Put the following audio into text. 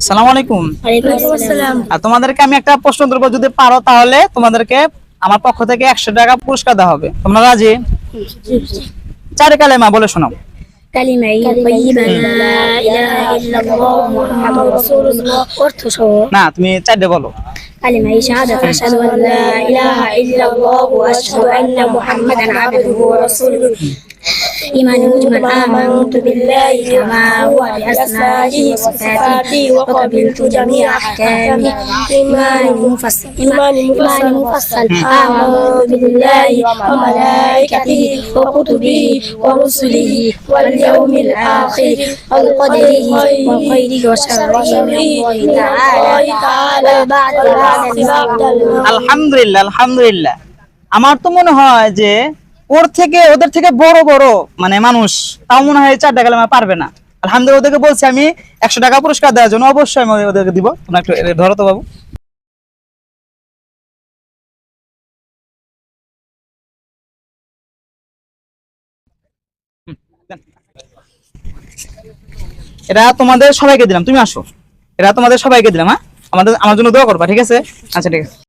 আসসালামু আলাইকুম। ওয়ালাইকুম আসসালাম। আর তোমাদেরকে আমি একটা প্রশ্ন করবো, যদি পারো তাহলে তোমাদেরকে আমার পক্ষ থেকে 100 টাকা পুরস্কার দেওয়া হবে। তোমরা রাজি? চার কালেমা বলে শোনাও। কালিমা তাইয়্যিবা লা ইলাহা ইল্লাল্লাহ মুহাম্মাদুর রাসূলুল্লাহ অর্থ সহ না, তুমি চারটে বলো। কালিমা শাহাদাত আশহাদু আল লা ইলাহা ইল্লাল্লাহ ওয়া আশহাদু আন্না মুহাম্মাদান আবদুহু ওয়া রাসূলুহু ঈমান মুজমাল আমানতু বিল্লাহি কামা হুয়া বিআসমাইহি ওয়া সিফাতিহি ওয়া ক্বাবিলতু জামিআ আহকামি ঈমান মুফাssal আমানতু বিল্লাহি ওয়া মালাইকাতিহি ওয়া কুতুবিহি ওয়া রুসুলিহি ওয়াল ইয়াউমিল আখির ওয়াল কদরিহি ওয়া খাইরিহি ওয়া শাররিহি তাআলা আলহামদুলিল্লাহ, আলহামদুলিল্লাহ। আমার তো মনে হয় যে ওদের থেকে বড় বড় মানে মানুষ তাও মনে হয় 4 টাকা কালেমা পারবে না। আলহামদুলিল্লাহ, ওদেরকে বলছি আমি 100 টাকা পুরস্কার দেওয়ার জন্য, অবশ্যই আমি ওদেরকে দিব। তোমরা একটু ধরো তো বাবু। এরা তোমাদের সবাইকে দিলাম, তুমি আসো। এরা তোমাদের সবাইকে দিলাম। হ্যাঁ, আমার জন্য দোয়া করবা, ঠিক আছে? আচ্ছা, ঠিক আছে।